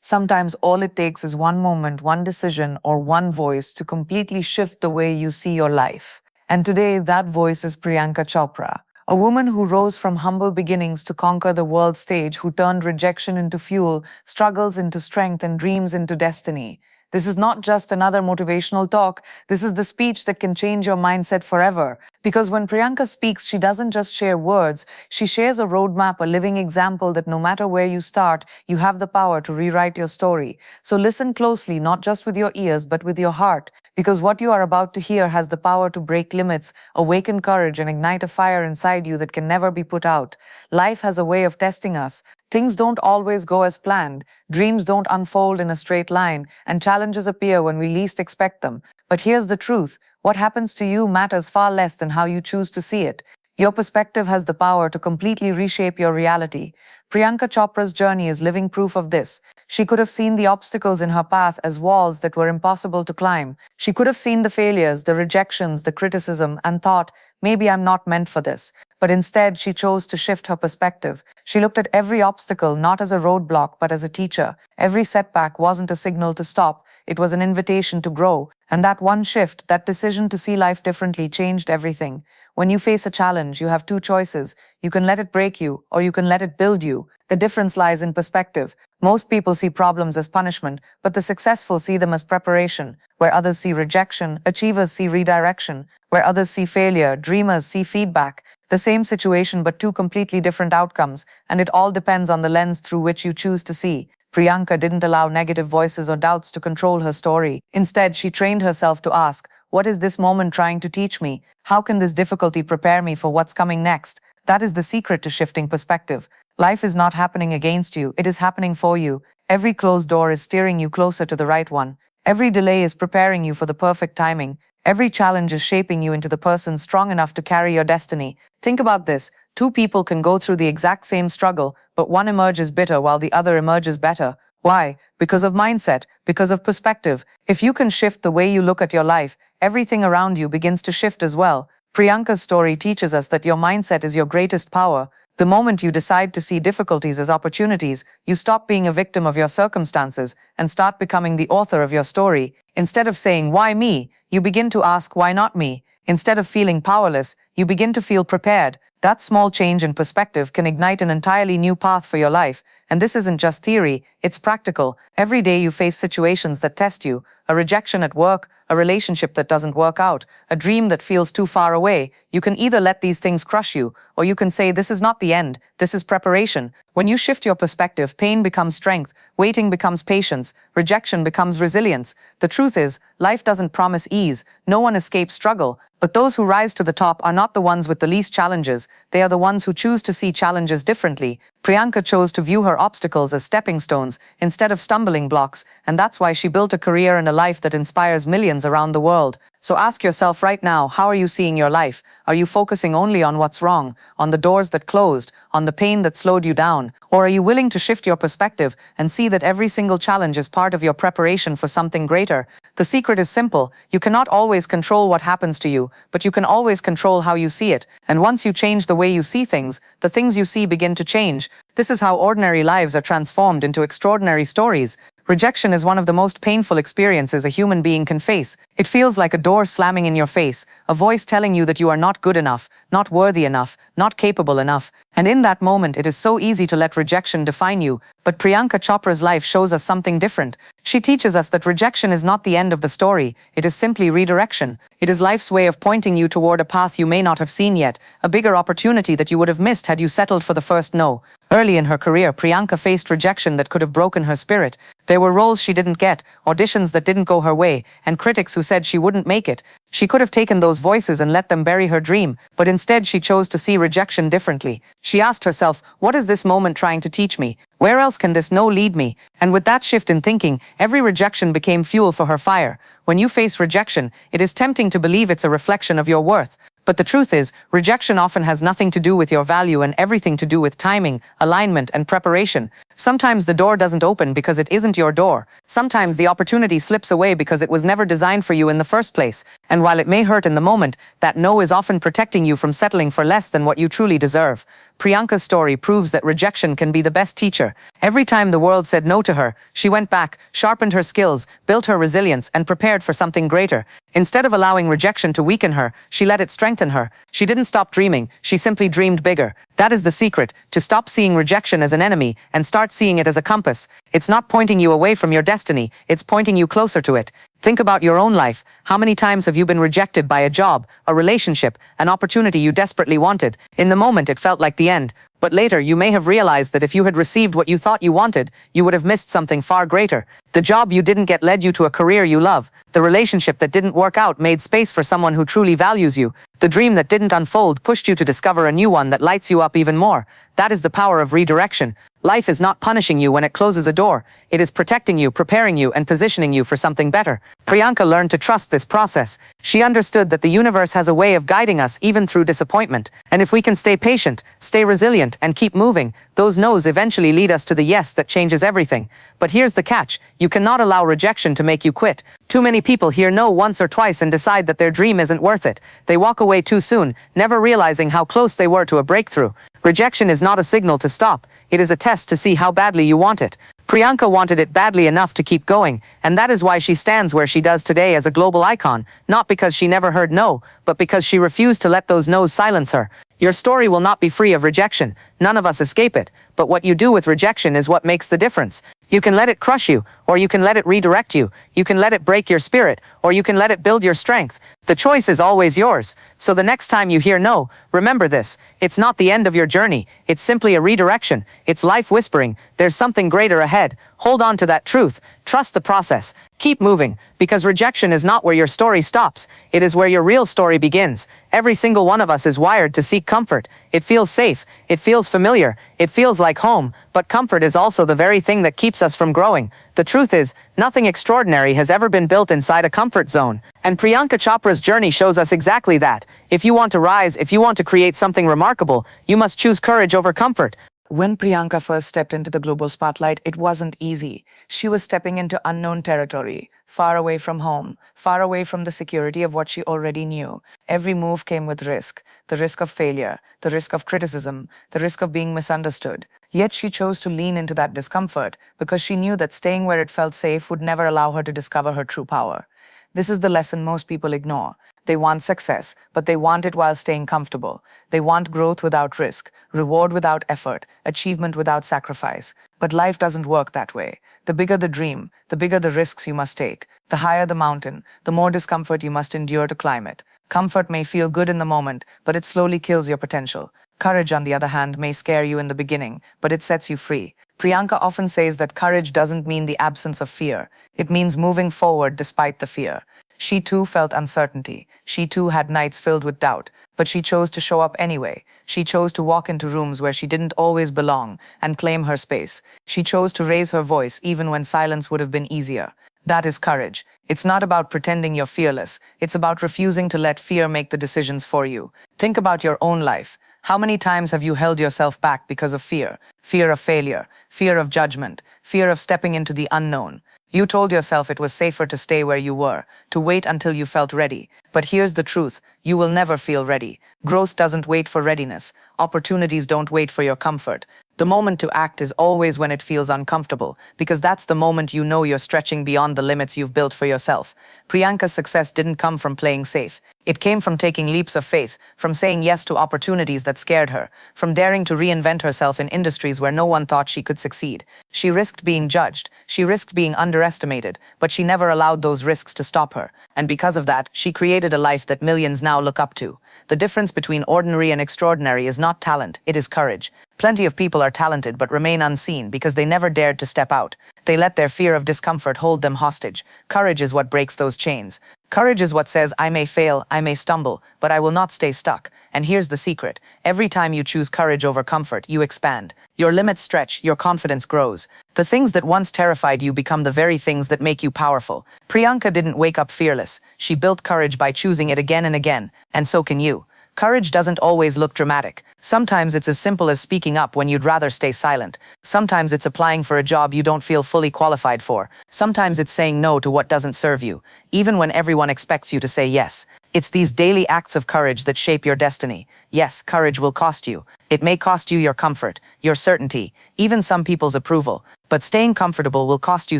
Sometimes all it takes is one moment, one decision, or one voice to completely shift the way you see your life. And today, that voice is Priyanka Chopra, a woman who rose from humble beginnings to conquer the world stage, who turned rejection into fuel, struggles into strength, and dreams into destiny. This is not just another motivational talk. This is the speech that can change your mindset forever. Because when Priyanka speaks, she doesn't just share words, she shares a roadmap, a living example that no matter where you start, you have the power to rewrite your story. So listen closely, not just with your ears, but with your heart. Because what you are about to hear has the power to break limits, awaken courage, and ignite a fire inside you that can never be put out. Life has a way of testing us. Things don't always go as planned, dreams don't unfold in a straight line, and challenges appear when we least expect them. But here's the truth. What happens to you matters far less than how you choose to see it. Your perspective has the power to completely reshape your reality. Priyanka Chopra's journey is living proof of this. She could have seen the obstacles in her path as walls that were impossible to climb. She could have seen the failures, the rejections, the criticism, and thought, maybe I'm not meant for this. But instead, she chose to shift her perspective. She looked at every obstacle not as a roadblock, but as a teacher. Every setback wasn't a signal to stop. It was an invitation to grow. And that one shift, that decision to see life differently, changed everything. When you face a challenge, you have two choices. You can let it break you, or you can let it build you. The difference lies in perspective. Most people see problems as punishment, but the successful see them as preparation. Where others see rejection, achievers see redirection. Where others see failure, dreamers see feedback. The same situation, but two completely different outcomes, and it all depends on the lens through which you choose to see. Priyanka didn't allow negative voices or doubts to control her story. Instead, she trained herself to ask, what is this moment trying to teach me? How can this difficulty prepare me for what's coming next? That is the secret to shifting perspective. Life is not happening against you, it is happening for you. Every closed door is steering you closer to the right one. Every delay is preparing you for the perfect timing. Every challenge is shaping you into the person strong enough to carry your destiny. Think about this. Two people can go through the exact same struggle, but one emerges bitter while the other emerges better. Why? Because of mindset, because of perspective. If you can shift the way you look at your life, everything around you begins to shift as well. Priyanka's story teaches us that your mindset is your greatest power. The moment you decide to see difficulties as opportunities, you stop being a victim of your circumstances and start becoming the author of your story. Instead of saying, why me? You begin to ask, why not me? Instead of feeling powerless, you begin to feel prepared. That small change in perspective can ignite an entirely new path for your life. And this isn't just theory, it's practical. Every day you face situations that test you, a rejection at work, a relationship that doesn't work out, a dream that feels too far away. You can either let these things crush you, or you can say, this is not the end, this is preparation. When you shift your perspective, pain becomes strength, waiting becomes patience, rejection becomes resilience. The truth is, life doesn't promise ease, no one escapes struggle. But those who rise to the top are not the ones with the least challenges, they are the ones who choose to see challenges differently. Priyanka chose to view her obstacles as stepping stones instead of stumbling blocks, and that's why she built a career and a life that inspires millions around the world. So ask yourself right now, how are you seeing your life? Are you focusing only on what's wrong, on the doors that closed, on the pain that slowed you down? Or are you willing to shift your perspective and see that every single challenge is part of your preparation for something greater? The secret is simple. You cannot always control what happens to you, but you can always control how you see it. And once you change the way you see things, the things you see begin to change. This is how ordinary lives are transformed into extraordinary stories. Rejection is one of the most painful experiences a human being can face. It feels like a door slamming in your face, a voice telling you that you are not good enough, not worthy enough, not capable enough. And in that moment, it is so easy to let rejection define you. But Priyanka Chopra's life shows us something different. She teaches us that rejection is not the end of the story. It is simply redirection. It is life's way of pointing you toward a path you may not have seen yet, a bigger opportunity that you would have missed had you settled for the first no. Early in her career, Priyanka faced rejection that could have broken her spirit. There were roles she didn't get, auditions that didn't go her way, and critics who said she wouldn't make it. She could have taken those voices and let them bury her dream, but instead she chose to see rejection differently. She asked herself, what is this moment trying to teach me? Where else can this no lead me? And with that shift in thinking, every rejection became fuel for her fire. When you face rejection, it is tempting to believe it's a reflection of your worth. But the truth is, rejection often has nothing to do with your value and everything to do with timing, alignment, and preparation. Sometimes the door doesn't open because it isn't your door. Sometimes the opportunity slips away because it was never designed for you in the first place. And while it may hurt in the moment, that no is often protecting you from settling for less than what you truly deserve. Priyanka's story proves that rejection can be the best teacher. Every time the world said no to her, she went back, sharpened her skills, built her resilience, and prepared for something greater. Instead of allowing rejection to weaken her, she let it strengthen her. She didn't stop dreaming, she simply dreamed bigger. That is the secret, to stop seeing rejection as an enemy and start seeing it as a compass. It's not pointing you away from your destiny, it's pointing you closer to it. Think about your own life. How many times have you been rejected by a job, a relationship, an opportunity you desperately wanted? In the moment, it felt like the end. But later, you may have realized that if you had received what you thought you wanted, you would have missed something far greater. The job you didn't get led you to a career you love. The relationship that didn't work out made space for someone who truly values you. The dream that didn't unfold pushed you to discover a new one that lights you up even more. That is the power of redirection. Life is not punishing you when it closes a door. It is protecting you, preparing you, and positioning you for something better. Priyanka learned to trust this process. She understood that the universe has a way of guiding us even through disappointment. And if we can stay patient, stay resilient, and keep moving, those no's eventually lead us to the yes that changes everything. But here's the catch. You cannot allow rejection to make you quit. Too many people hear no once or twice and decide that their dream isn't worth it. They walk away too soon, never realizing how close they were to a breakthrough. Rejection is not a signal to stop. It is a test to see how badly you want it. Priyanka wanted it badly enough to keep going, and that is why she stands where she does today as a global icon, not because she never heard no, but because she refused to let those no's silence her. Your story will not be free of rejection. None of us escape it, but what you do with rejection is what makes the difference. You can let it crush you, or you can let it redirect you. You can let it break your spirit, or you can let it build your strength. The choice is always yours. So the next time you hear no, remember this. It's not the end of your journey. It's simply a redirection. It's life whispering, there's something greater ahead. Hold on to that truth. Trust the process. Keep moving, because rejection is not where your story stops. It is where your real story begins. Every single one of us is wired to seek comfort. It feels safe. It feels familiar. It feels like home. But comfort is also the very thing that keeps us from growing. The truth is, nothing extraordinary has ever been built inside a comfort zone. And Priyanka Chopra's journey shows us exactly that. If you want to rise, if you want to create something remarkable, you must choose courage over comfort. When Priyanka first stepped into the global spotlight, it wasn't easy. She was stepping into unknown territory, far away from home, far away from the security of what she already knew. Every move came with risk, the risk of failure, the risk of criticism, the risk of being misunderstood. Yet she chose to lean into that discomfort because she knew that staying where it felt safe would never allow her to discover her true power. This is the lesson most people ignore. They want success, but they want it while staying comfortable. They want growth without risk, reward without effort, achievement without sacrifice. But life doesn't work that way. The bigger the dream, the bigger the risks you must take. The higher the mountain, the more discomfort you must endure to climb it. Comfort may feel good in the moment, but it slowly kills your potential. Courage, on the other hand, may scare you in the beginning, but it sets you free. Priyanka often says that courage doesn't mean the absence of fear. It means moving forward despite the fear. She too felt uncertainty. She too had nights filled with doubt. But she chose to show up anyway. She chose to walk into rooms where she didn't always belong and claim her space. She chose to raise her voice even when silence would have been easier. That is courage. It's not about pretending you're fearless. It's about refusing to let fear make the decisions for you. Think about your own life. How many times have you held yourself back because of fear? Fear of failure, fear of judgment, fear of stepping into the unknown. You told yourself it was safer to stay where you were, to wait until you felt ready. But here's the truth, you will never feel ready. Growth doesn't wait for readiness. Opportunities don't wait for your comfort. The moment to act is always when it feels uncomfortable, because that's the moment you know you're stretching beyond the limits you've built for yourself. Priyanka's success didn't come from playing safe. It came from taking leaps of faith, from saying yes to opportunities that scared her, from daring to reinvent herself in industries where no one thought she could succeed. She risked being judged, she risked being underestimated, but she never allowed those risks to stop her. And because of that, she created a life that millions now look up to. The difference between ordinary and extraordinary is not talent, it is courage. Plenty of people are talented but remain unseen because they never dared to step out. They let their fear of discomfort hold them hostage. Courage is what breaks those chains. Courage is what says, I may fail, I may stumble, but I will not stay stuck. And here's the secret. Every time you choose courage over comfort, you expand. Your limits stretch, your confidence grows. The things that once terrified you become the very things that make you powerful. Priyanka didn't wake up fearless. She built courage by choosing it again and again. And so can you. Courage doesn't always look dramatic. Sometimes it's as simple as speaking up when you'd rather stay silent. Sometimes it's applying for a job you don't feel fully qualified for. Sometimes it's saying no to what doesn't serve you, even when everyone expects you to say yes. It's these daily acts of courage that shape your destiny. Yes, courage will cost you. It may cost you your comfort, your certainty, even some people's approval. But staying comfortable will cost you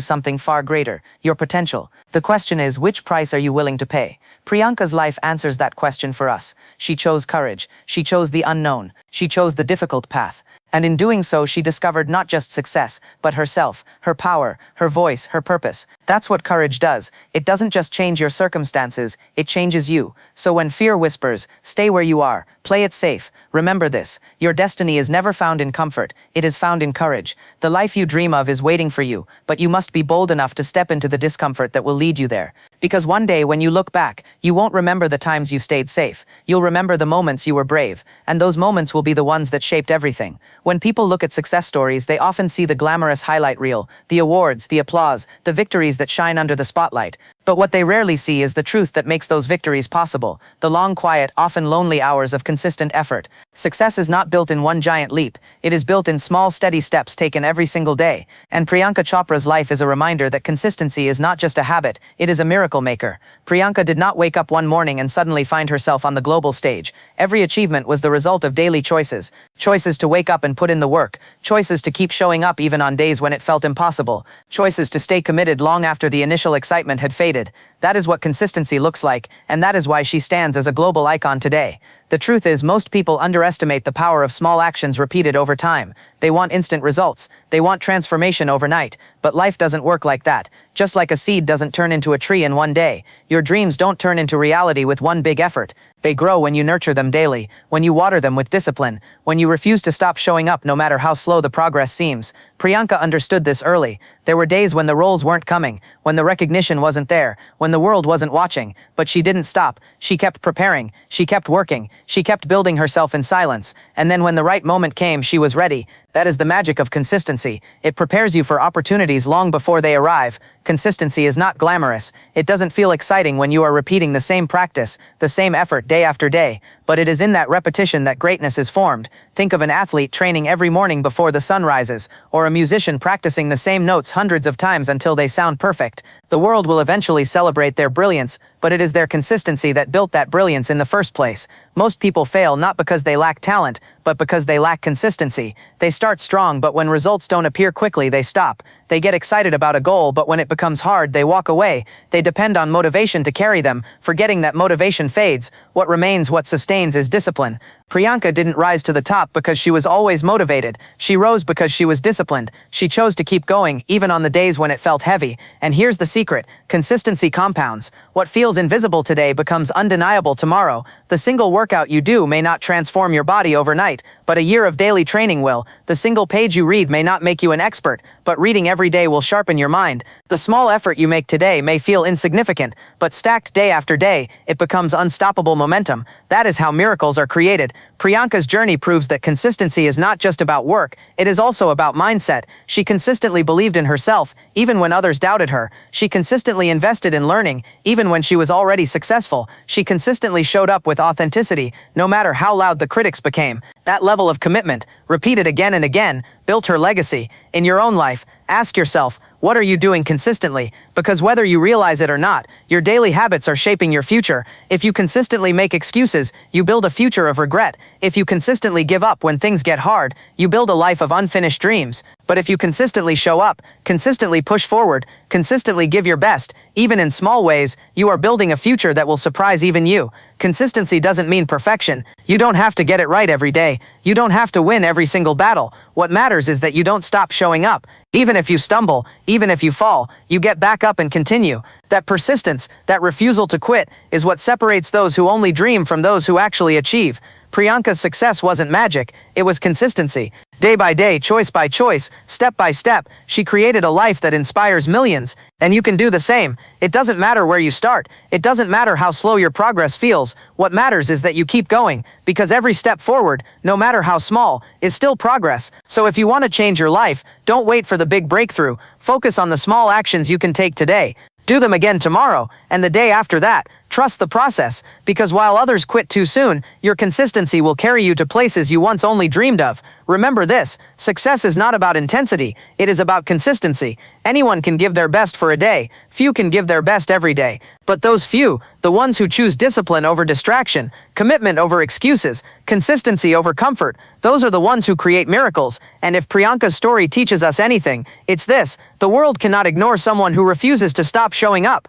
something far greater, your potential. The question is, which price are you willing to pay? Priyanka's life answers that question for us. She chose courage. She chose the unknown. She chose the difficult path. And in doing so, she discovered not just success, but herself, her power, her voice, her purpose. That's what courage does. It doesn't just change your circumstances, it changes you. So when fear whispers, stay where you are, play it safe. Remember this, your destiny is never found in comfort, it is found in courage. The life you dream of is waiting for you, but you must be bold enough to step into the discomfort that will lead you there. Because one day when you look back, you won't remember the times you stayed safe. You'll remember the moments you were brave, and those moments will be the ones that shaped everything. When people look at success stories, they often see the glamorous highlight reel, the awards, the applause, the victories that shine under the spotlight. But what they rarely see is the truth that makes those victories possible, the long, quiet, often lonely hours of consistent effort. Success is not built in one giant leap. It is built in small, steady steps taken every single day. And Priyanka Chopra's life is a reminder that consistency is not just a habit, it is a miracle maker. Priyanka did not wake up one morning and suddenly find herself on the global stage. Every achievement was the result of daily choices. Choices to wake up and put in the work. Choices to keep showing up even on days when it felt impossible. Choices to stay committed long after the initial excitement had faded. That is what consistency looks like, and that is why she stands as a global icon today. The truth is, most people underestimate the power of small actions repeated over time. They want instant results. They want transformation overnight. But life doesn't work like that. Just like a seed doesn't turn into a tree in one day. Your dreams don't turn into reality with one big effort. They grow when you nurture them daily, when you water them with discipline, when you refuse to stop showing up no matter how slow the progress seems. Priyanka understood this early. There were days when the roles weren't coming, when the recognition wasn't there, when the world wasn't watching, but she didn't stop. She kept preparing, she kept working, she kept building herself in silence, and then when the right moment came, she was ready. That is the magic of consistency. It prepares you for opportunities long before they arrive. Consistency is not glamorous. It doesn't feel exciting when you are repeating the same practice, the same effort day after day, but it is in that repetition that greatness is formed. Think of an athlete training every morning before the sun rises, or a musician practicing the same notes hundreds of times until they sound perfect. The world will eventually celebrate their brilliance, but it is their consistency that built that brilliance in the first place. Most people fail not because they lack talent, but because they lack consistency. They start strong, but when results don't appear quickly, they stop. They get excited about a goal, but when it becomes hard, they walk away. They depend on motivation to carry them, forgetting that motivation fades. What remains, what sustains, is discipline. Priyanka didn't rise to the top because she was always motivated. She rose because she was disciplined. She chose to keep going, even on the days when it felt heavy. And here's the secret: consistency compounds. What feels invisible today becomes undeniable tomorrow. The single workout you do may not transform your body overnight, but a year of daily training will. The single page you read may not make you an expert, but reading every day will sharpen your mind. The small effort you make today may feel insignificant, but stacked day after day, it becomes unstoppable momentum. That is how miracles are created. Priyanka's journey proves that consistency is not just about work, it is also about mindset. She consistently believed in herself, even when others doubted her. She consistently invested in learning, even when she was already successful. She consistently showed up with authenticity, no matter how loud the critics became. That level of commitment, repeated again and again, built her legacy. In your own life, ask yourself, what are you doing consistently? Because whether you realize it or not, your daily habits are shaping your future. If you consistently make excuses, you build a future of regret. If you consistently give up when things get hard, you build a life of unfinished dreams. But if you consistently show up, consistently push forward, consistently give your best, even in small ways, you are building a future that will surprise even you. Consistency doesn't mean perfection. You don't have to get it right every day. You don't have to win every single battle. What matters is that you don't stop showing up. Even if you stumble, even if you fall, you get back up and continue. That persistence, that refusal to quit, is what separates those who only dream from those who actually achieve. Priyanka's success wasn't magic, it was consistency. Day by day, choice by choice, step by step, she created a life that inspires millions. And you can do the same. It doesn't matter where you start. It doesn't matter how slow your progress feels. What matters is that you keep going, because every step forward, no matter how small, is still progress. So if you want to change your life, don't wait for the big breakthrough. Focus on the small actions you can take today. Do them again tomorrow, and the day after that. Trust the process, because while others quit too soon, your consistency will carry you to places you once only dreamed of. Remember this, success is not about intensity, it is about consistency. Anyone can give their best for a day, few can give their best every day. But those few, the ones who choose discipline over distraction, commitment over excuses, consistency over comfort, those are the ones who create miracles. And if Priyanka's story teaches us anything, it's this: the world cannot ignore someone who refuses to stop showing up.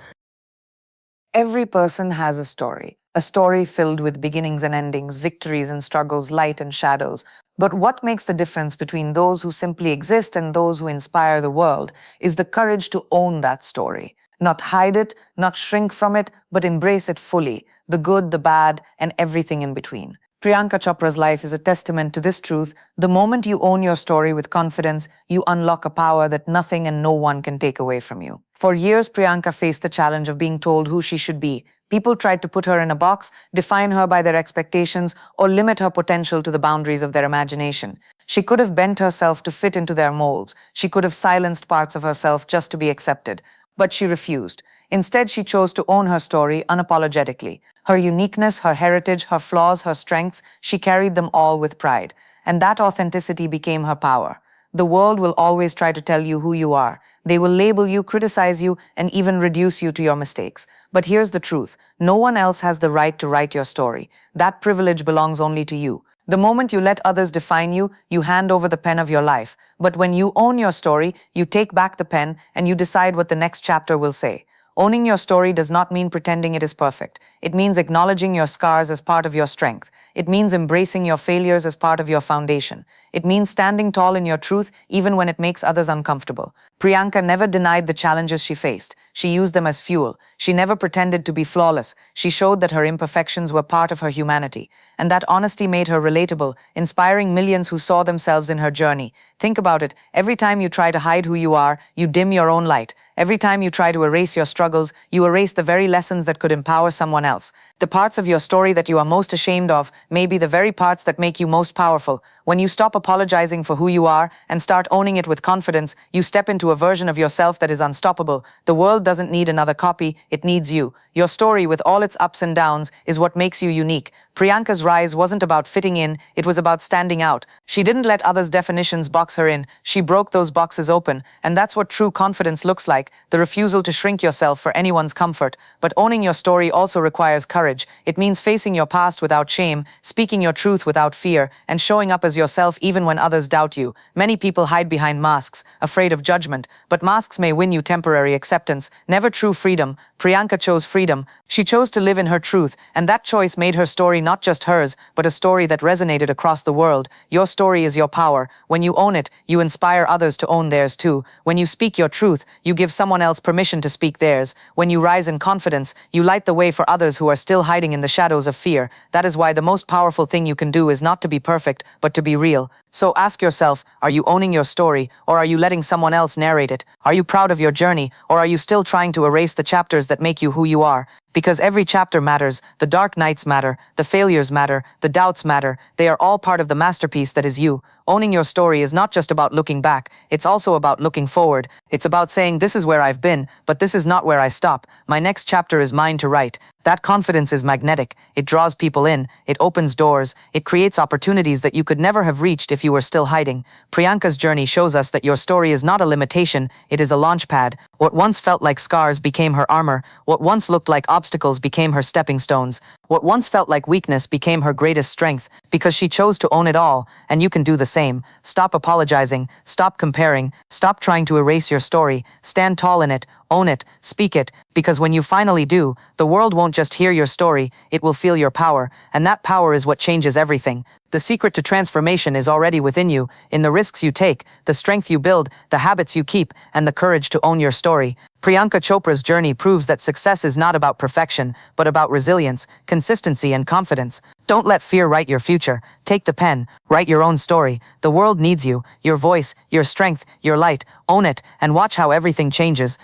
Every person has a story filled with beginnings and endings, victories and struggles, light and shadows. But what makes the difference between those who simply exist and those who inspire the world is the courage to own that story. Not hide it, not shrink from it, but embrace it fully, the good, the bad, and everything in between. Priyanka Chopra's life is a testament to this truth. The moment you own your story with confidence, you unlock a power that nothing and no one can take away from you. For years, Priyanka faced the challenge of being told who she should be. People tried to put her in a box, define her by their expectations, or limit her potential to the boundaries of their imagination. She could have bent herself to fit into their molds. She could have silenced parts of herself just to be accepted. But she refused. Instead, she chose to own her story unapologetically. Her uniqueness, her heritage, her flaws, her strengths, she carried them all with pride. And that authenticity became her power. The world will always try to tell you who you are. They will label you, criticize you, and even reduce you to your mistakes. But here's the truth. No one else has the right to write your story. That privilege belongs only to you. The moment you let others define you, you hand over the pen of your life. But when you own your story, you take back the pen and you decide what the next chapter will say. Owning your story does not mean pretending it is perfect. It means acknowledging your scars as part of your strength. It means embracing your failures as part of your foundation. It means standing tall in your truth even when it makes others uncomfortable. Priyanka never denied the challenges she faced. She used them as fuel. She never pretended to be flawless. She showed that her imperfections were part of her humanity. And that honesty made her relatable, inspiring millions who saw themselves in her journey. Think about it. Every time you try to hide who you are, you dim your own light. Every time you try to erase your struggles, you erase the very lessons that could empower someone else. The parts of your story that you are most ashamed of may be the very parts that make you most powerful. When you stop apologizing for who you are and start owning it with confidence, you step into a version of yourself that is unstoppable. The world doesn't need another copy, it needs you. Your story, with all its ups and downs, is what makes you unique. Priyanka's rise wasn't about fitting in, it was about standing out. She didn't let others' definitions box her in, she broke those boxes open. And that's what true confidence looks like, the refusal to shrink yourself for anyone's comfort. But owning your story also requires courage. It means facing your past without shame, speaking your truth without fear, and showing up as yourself even when others doubt you. Many people hide behind masks, afraid of judgment, but masks may win you temporary acceptance, never true freedom. Priyanka chose freedom. She chose to live in her truth, and that choice made her story not just hers, but a story that resonated across the world. Your story is your power. When you own it, you inspire others to own theirs too. When you speak your truth, you give someone else permission to speak theirs. When you rise in confidence, you light the way for others who are still hiding in the shadows of fear. That is why the most powerful thing you can do is not to be perfect, but to be real. So ask yourself, are you owning your story, or are you letting someone else narrate it? Are you proud of your journey, or are you still trying to erase the chapters that make you who you are? Because every chapter matters, the dark nights matter, the failures matter, the doubts matter, they are all part of the masterpiece that is you. Owning your story is not just about looking back, it's also about looking forward. It's about saying, this is where I've been, but this is not where I stop. My next chapter is mine to write. That confidence is magnetic. It draws people in, it opens doors, it creates opportunities that you could never have reached if you were still hiding. Priyanka's journey shows us that your story is not a limitation, it is a launch pad. What once felt like scars became her armor. What once looked like obstacles became her stepping stones. What once felt like weakness became her greatest strength, because she chose to own it all, and you can do the same. Stop apologizing, stop comparing, stop trying to erase your story, stand tall in it, own it, speak it, because when you finally do, the world won't just hear your story, it will feel your power, and that power is what changes everything. The secret to transformation is already within you, in the risks you take, the strength you build, the habits you keep, and the courage to own your story. Priyanka Chopra's journey proves that success is not about perfection, but about resilience, consistency, and confidence. Don't let fear write your future. Take the pen, write your own story. The world needs you, your voice, your strength, your light. Own it, and watch how everything changes.